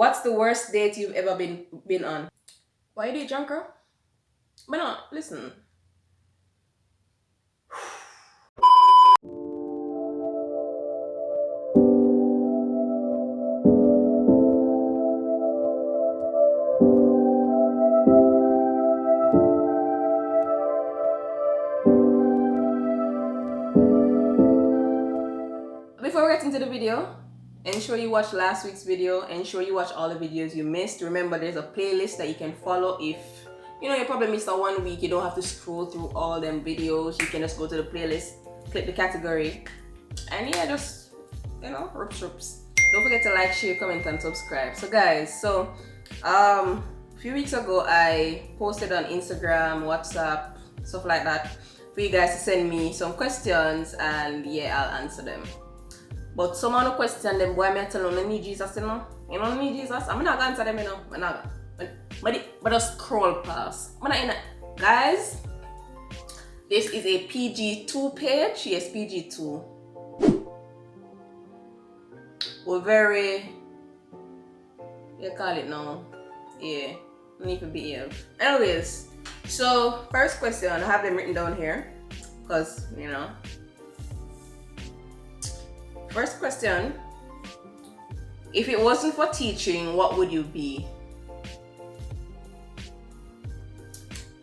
What's the worst date you've ever been on? Why you do it, drunk, girl? But no, listen. Before we get into the video, ensure you watch last week's video. Ensure you watch all the videos you missed. Remember, there's a playlist that you can follow. If you probably missed a 1 week, you don't have to scroll through all them videos. You can just go to the playlist, click the category, and yeah, just rips. Don't forget to like, share, comment, and subscribe. So guys, a few weeks ago I posted on Instagram, WhatsApp, stuff like that, for you guys to send me some questions, and yeah, I'll answer them. But some of the questions them, boy, me tell you, I need Jesus, you know. You don't need Jesus. I'm not gonna answer them, you know. I'm not gonna. But just scroll past. I'm not in it. Guys, this is a PG2 page. Yes, PG2. We're very, you call it now. Yeah, need to be here. Anyways, so first question, I have them written down here, because first question: if it wasn't for teaching, what would you be?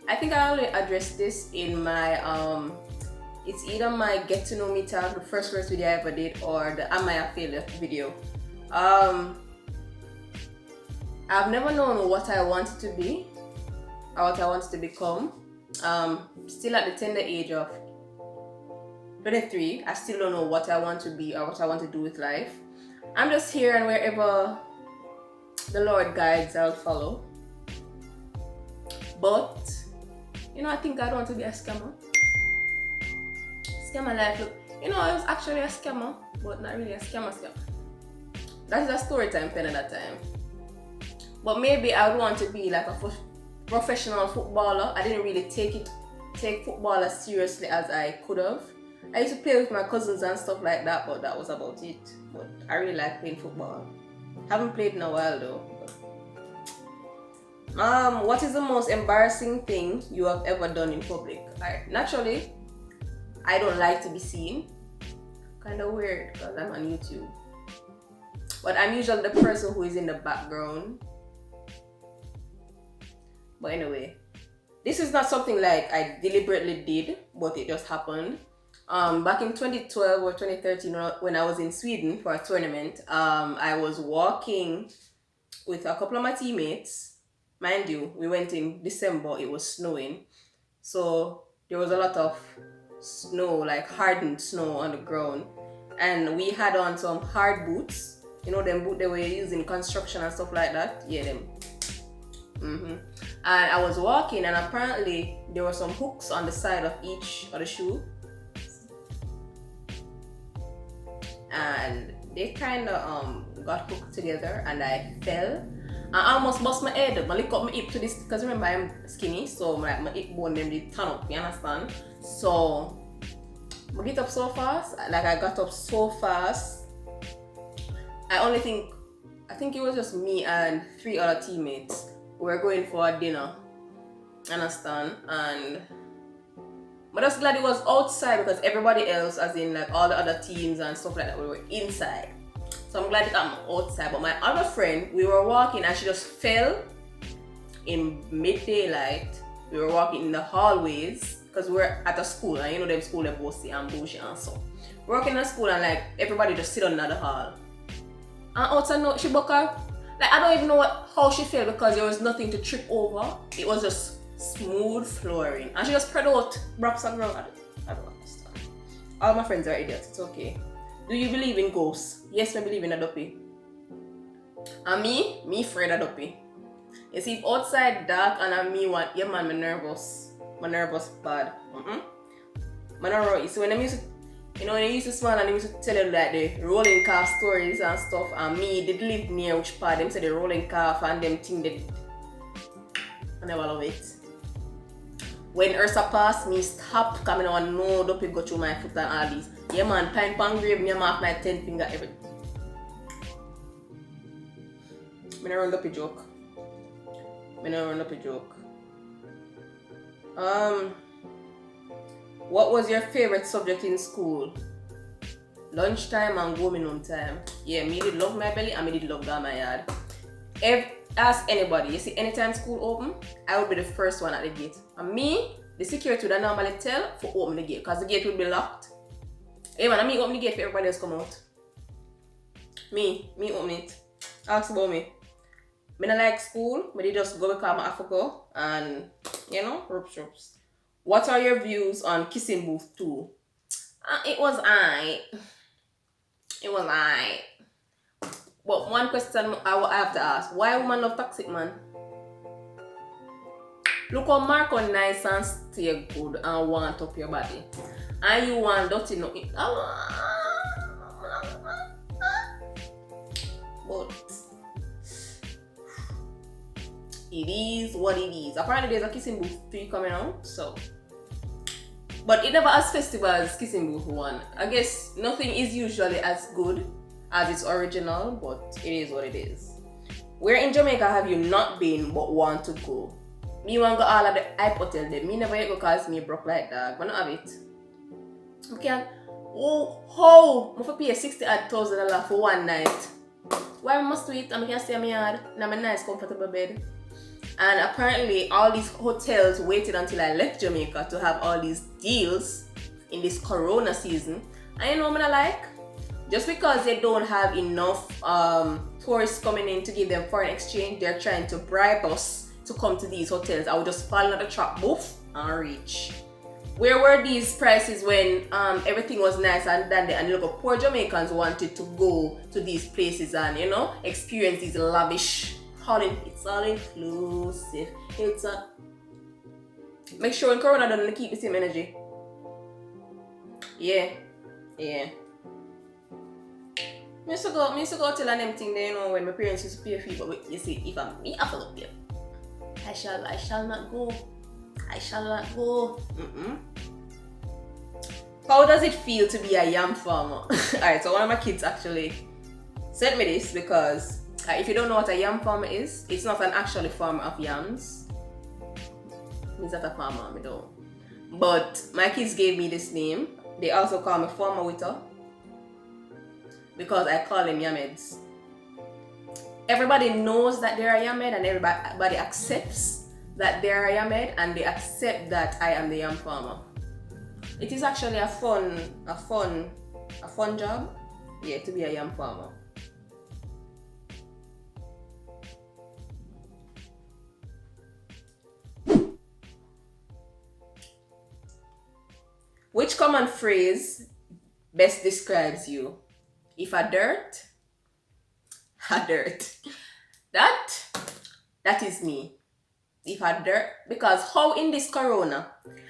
I think I already addressed this in my it's either my get to know me tag, the first video I ever did, or the Am I a Failure video. I've never known what I wanted to be or what I wanted to become. Still at the tender age of 23, I still don't know what I want to be or what I want to do with life. I'm just here, and wherever the Lord guides, I'll follow. But I think I don't want to be a scammer. Scammer life, look, I was actually a scammer, but not really a scammer. That is a story time pen at that time. But maybe I would want to be like a professional footballer. I didn't really take football as seriously as I could have. I used to play with my cousins and stuff like that, but that was about it. But I really like playing football. Haven't played in a while though. What is the most embarrassing thing you have ever done in public? Naturally, I don't like to be seen. Kind of weird because I'm on YouTube. But I'm usually the person who is in the background. But anyway, this is not something like I deliberately did, but it just happened. Back in 2012 or 2013, when I was in Sweden for a tournament, I was walking with a couple of my teammates. Mind you, we went in December, it was snowing. So there was a lot of snow, like hardened snow on the ground. And we had on some hard boots. Them boots they were using construction and stuff like that. Yeah, them. And I was walking, and apparently there were some hooks on the side of each of the shoe. And they kind of got hooked together, and I fell. I almost bust my head. I lick up my hip to this, because remember I'm skinny, so my hip bone them did turn up, you understand? So I get up so fast, like I got up so fast. I think it was just me and 3 other teammates. We were going for a dinner, understand? But I was glad it was outside, because everybody else, as in like all the other teams and stuff like that, we were inside. So I'm glad I'm outside. But my other friend, we were walking, and she just fell in mid-daylight. We were walking in the hallways, because we're at a school, and them school, they're bossy and bullshit and so. We're walking in a school, and like everybody just sit on the hall. And outside, no, she broke her. Like, I don't even know how she fell, because there was nothing to trip over. It was just smooth flooring, and she just spread out wraps on ground. I don't understand. All my friends are idiots. It's okay. Do you believe in ghosts? Yes, I believe in a duppy. And me afraid of duppy. You see, if outside dark and I me want, yeah man, me nervous bad. Man, alright. So when I used to, when I used to smile, and they used to tell you like the rolling calf stories and stuff, and me did live near which part them say the rolling calf and them thing they. I never love it. When Ursa passed, me stop coming on no duppy go through my foot and all these. Yeah man, pine pan grave, me mark my 10 finger everything. Me not run up a joke. What was your favorite subject in school? Lunchtime and going home time. Yeah, me did love my belly and me did love that my yard. Ask anybody, you see, anytime school open, I would be the first one at the gate. And me, the security would normally tell for open the gate, because the gate would be locked. Hey man, me open the gate for everybody else come out. Me open it. Ask about me. Me not like school, but they just go because I have to go and, you know, ropes. What are your views on Kissing Booth 2? It was I. But one question I have to ask, why women love toxic man? Look how Marco nice and stay good and want up your body. And you want dirty no. But it is what it is. Apparently there's a Kissing Booth 3 coming out, so. But it never as festival as Kissing Booth 1. I guess nothing is usually as good as its original, but it is what it is. Where in Jamaica have you not been but want to go? Me want to go all of the hype hotel there. Me never yet go cause me broke like that. But not have it. I can't. Oh, I have to pay $60,000 for one night. Why must do it? I can stay in my yard in a nice comfortable bed. And apparently all these hotels waited until I left Jamaica to have all these deals in this corona season. And you know what I like? Just because they don't have enough tourists coming in to give them foreign exchange, they're trying to bribe us to come to these hotels. I would just fall into the trap, boof, and reach. Where were these prices when everything was nice and dandy and look, poor Jamaicans wanted to go to these places and, you know, experience these lavish, it's all inclusive. Make sure in Corona don't keep the same energy. Yeah. Me used to go tell them thing there, you know, when my parents used to pay a fee, but you see, if I'm me, I have to pay. I shall not go. How does it feel to be a yam farmer? Alright, so one of my kids actually sent me this because if you don't know what a yam farmer is, it's not an actual farmer of yams. He's not a farmer, I don't. But my kids gave me this name. They also call me Farmer Witter because I call them Yameds. Everybody knows that they're a Yamed and everybody accepts that they're a Yamed and they accept that I am the yam farmer. It is actually a fun job, yeah, to be a yam farmer. Which common phrase best describes you? If a dirt, that is me. If a dirt, because how in this corona,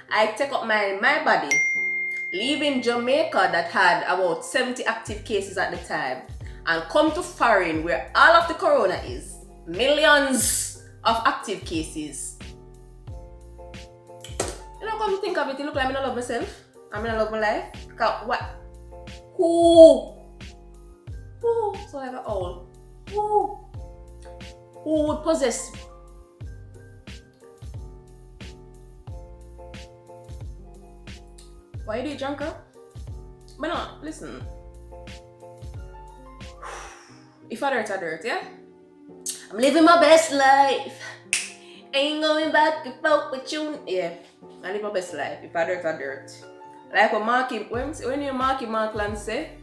I take up my body, leaving Jamaica that had about 70 active cases at the time, and come to foreign where all of the corona is, millions of active cases. You know, come to think of it, it look like I don't love myself. I don't love my life. What? Who? So like an owl. Who would possess? Why do you drunk up? But no, listen. If I dirt, yeah? I'm living my best life. Ain't going back and forth with you. Yeah, I live my best life. If I dirt. Like when you Markland say,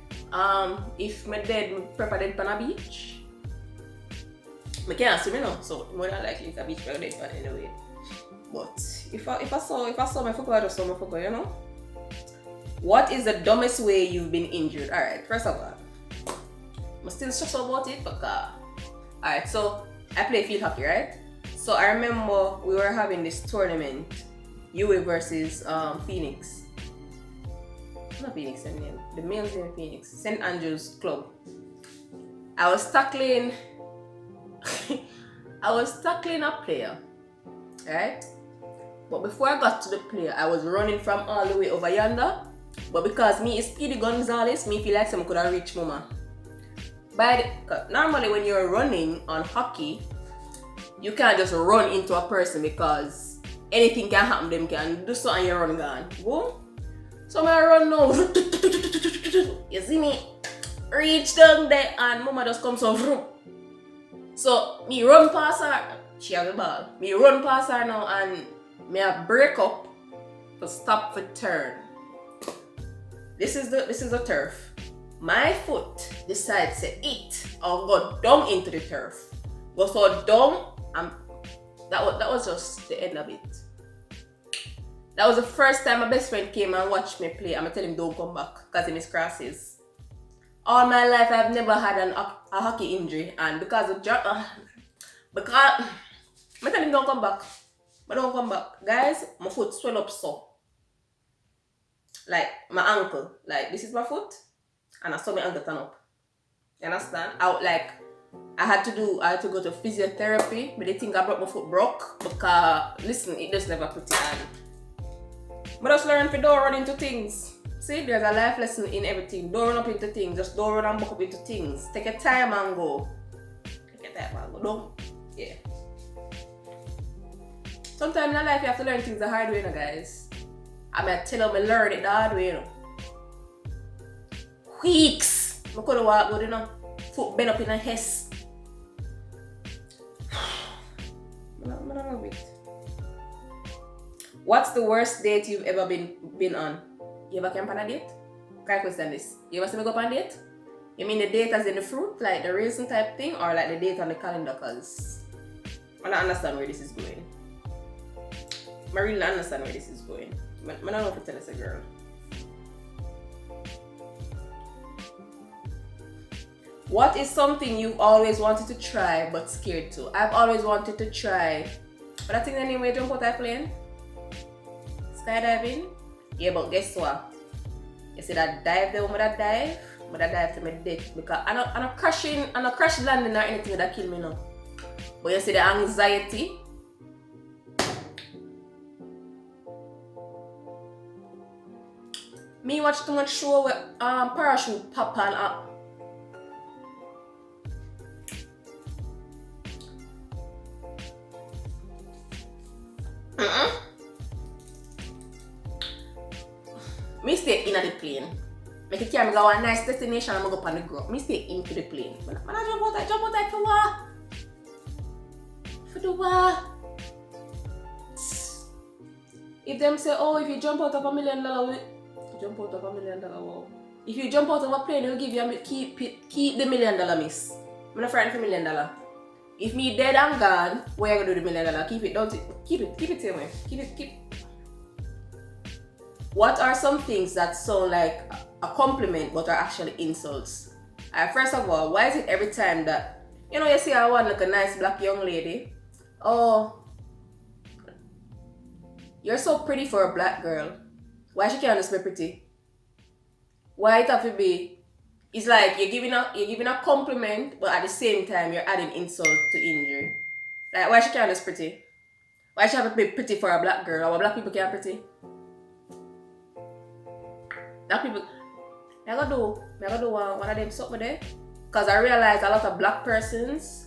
if my dead, me prefer dead on a beach. I can't swim, you know, so more than likely it's a beach where dead on anyway. But if I saw my fucker, I just saw my fucker, you know. What is the dumbest way you've been injured? Alright, first of all, I'm still stressed about it, but alright, so I play field hockey, right? So I remember we were having this tournament, UA versus Phoenix. Not Phoenix, the male's name Phoenix, St. Andrew's Club. I was tackling a player, right? But before I got to the player, I was running from all the way over yonder. But because me is Speedy Gonzalez, me feel like someone could have reached mama. Normally when you're running on hockey, you can't just run into a person because anything can happen. Them can do so and you run gone. Boom. So I run now. You see me? Reach down there and mama just comes over. So me run past her. She have the ball. Me run past her now and me a break up to stop for turn. This is the turf. My foot decides to eat or go down into the turf. Go so down and that was just the end of it. That was the first time my best friend came and watched me play. I'm gonna tell him don't come back because he missed crosses. All my life I've never had a hockey injury, and because of because I tell him don't come back. But don't come back. Guys, my foot swell up so. Like my ankle. Like this is my foot and I saw my ankle turn up. You understand? I had to go to physiotherapy, but they think I broke my foot because listen, it just never pretty on. But just learn to don't run into things. See, there's a life lesson in everything. Don't run up into things. Just don't run and buck up into things. Take your time and go. Don't. Yeah. Sometimes in life you have to learn things the hard way, guys. I mean, I tell them I learn it the hard way, Weeks. I could have walked good, Foot bent up in a hess. I don't know it. What's the worst date you've ever been on? You ever came on a date? Can I question this? You ever see me go on a date? You mean the date as in the fruit, like the raisin type thing, or like the date on the calendar? Cause I don't understand where this is going. I really don't understand where this is going. I don't know if you tell us a girl. What is something you've always wanted to try but scared to? I've always wanted to try, but I think the name we jump out of plane. Skydiving? Yeah, but guess what? You see that dive there, but I dive to my death because I'm not crash landing or anything that kill me now. But you see the anxiety. Me watch too much show where parachute pop and up. Me stay in the plane. Make it carry me go a nice destination and I go up on the ground. Me stay into the plane. Man, I jump out for what? For the what? If them say, oh, if you jump out of $1 million, jump out of $1 million, wow. If you jump out of a plane, they'll give you keep the $1 million, miss. I'm not frightened for $1 million. If me dead and gone, what you gonna do with $1 million? Keep it, don't it? Keep it same way. Keep. What are some things that sound like a compliment but are actually insults? First of all, why is it every time that you see I want like a nice black young lady? Oh, you're so pretty for a black girl. Why she can't just be pretty? Why it have to be? It's like you're giving a compliment, but at the same time you're adding insult to injury. Like why she can't just pretty? Why she have to be pretty for a black girl? Or black people can't pretty? Black people, I gotta do one of them something there. Cause I realize a lot of black persons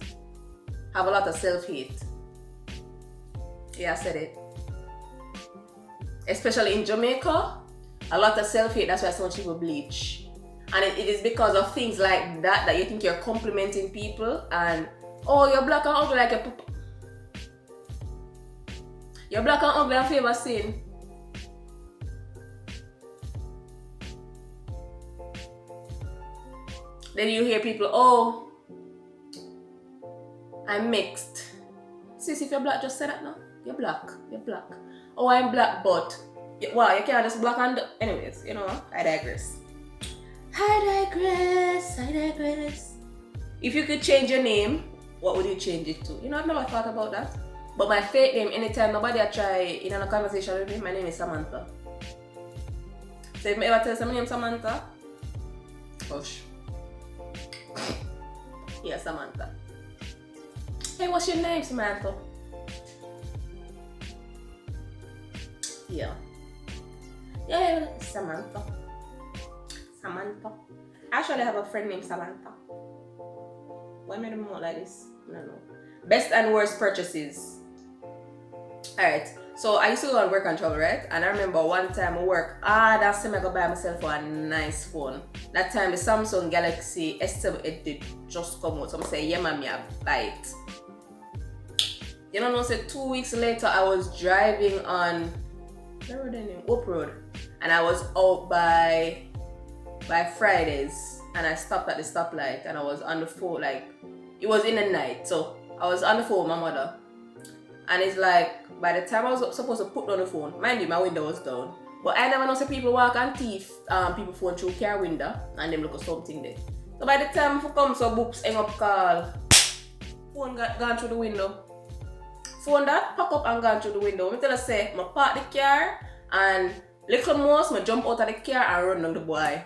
have a lot of self-hate. Yeah, I said it. Especially in Jamaica, a lot of self-hate, that's why so much people bleach. And it is because of things like that you think you're complimenting people and oh, you're black and ugly like a you're black and ugly and favor sin. Then you hear people, oh, I'm mixed. Sis, if you're black, just say that now. You're black. Oh, I'm black, but wow, you can't just black and anyways, I digress. If you could change your name, what would you change it to? I've never thought about that. But my fake name, anytime nobody I try in a conversation with me, my name is Samantha. So if I ever tell someone my name is Samantha, hush. Yeah, Samantha. Hey, what's your name, Samantha? Yeah, Samantha. I actually have a friend named Samantha. Why made them out like this? I don't know. Best and worst purchases. Alright, so I used to go and work and travel, right? And I remember one time I work, that time I go buy myself a nice phone. That time the Samsung Galaxy S7 it did just come out. So I say, yeah man, I buy it. You know, say 2 weeks later I was driving on Oak Road. And I was out by Fridays. And I stopped at the stoplight and I was on the phone, like, it was in the night. So I was on the phone with my mother. And it's like, by the time I was supposed to put down the phone, mind you, my window was down. But I never know, say people walk and thief people phone through car window and them look at something there. So by the time I come, so boops, hang up call. Phone gone through the window. Phone that pack up and gone through the window. I tell her say, I park the car and little most, I jump out of the car and run down the boy.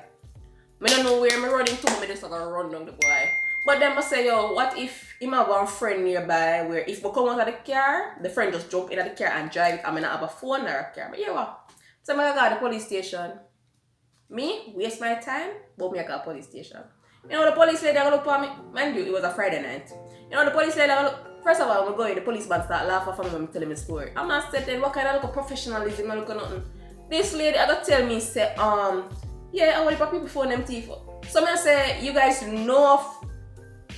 I don't know where I'm running to, I just gonna run down the boy. But then I say, yo, what if I have one friend nearby where if I come out of the car, the friend just jump in the car and drive it, I may not have a phone or a car. But yeah, what? So I go to the police station. Me, waste my time, but me I go to the police station. You know the police lady look for me? Mind you, it was a Friday night. You know the police lady look, first of all, I'm going, the policeman start laughing for me when I'm telling me the story. I'm not saying what kind of look of professionalism, I look at nothing. This lady I got tell me, say, yeah, I want to people phone them thief. So I say, you guys know of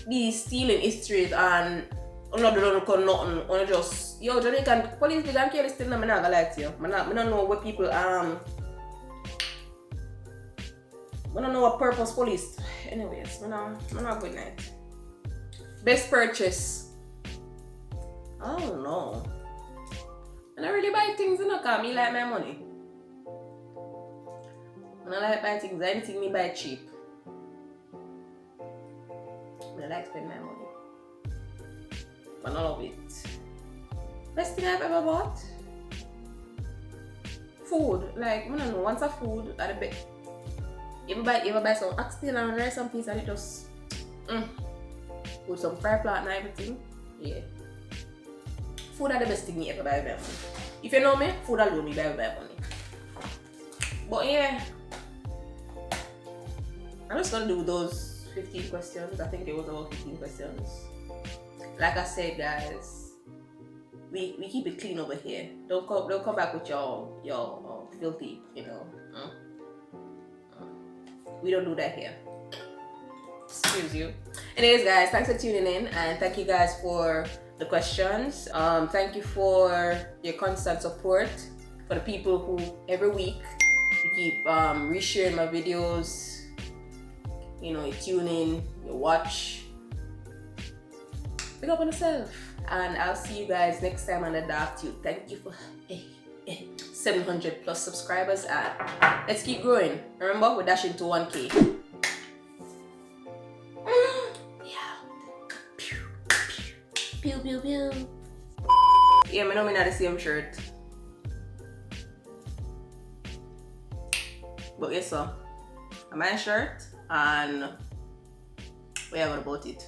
the stealing history and I'm not doing nothing. I'm just, yo, Jamaican police did kill this thing, I'm not gonna lie to you. I don't know what people, I don't know what purpose police. Anyways, I'm not good night. Best purchase. I don't know. I don't really buy things, you know, because I like my money. I don't like buy things, anything me buy cheap. I like spend my money. But not of it. Best thing I've ever bought? Food. Like, I don't know, once a food at the best. You ever buy some oxtail and rice and peas and it just with some fry plant and everything. Yeah. Food are the best thing me ever buy with my money. If you know me, food alone me buy with my money. But yeah. I'm just gonna do those 15 questions. I think it was about 15 questions. Like I said, guys, we keep it clean over here. Don't come back with your filthy, you know. We don't do that here. Excuse you. Anyways, guys, thanks for tuning in and thank you guys for the questions. Thank you for your constant support. For the people who every week you keep resharing my videos. You know, you tune in, you watch. Pick up on yourself. And I'll see you guys next time on the DAHKTUBE. Thank you for 700 plus subscribers and let's keep growing. Remember, we're dashing to 1K. Yeah. Pew, pew, pew, pew. Yeah, I know I'm not the same shirt. But yes, sir. My shirt and we have about it.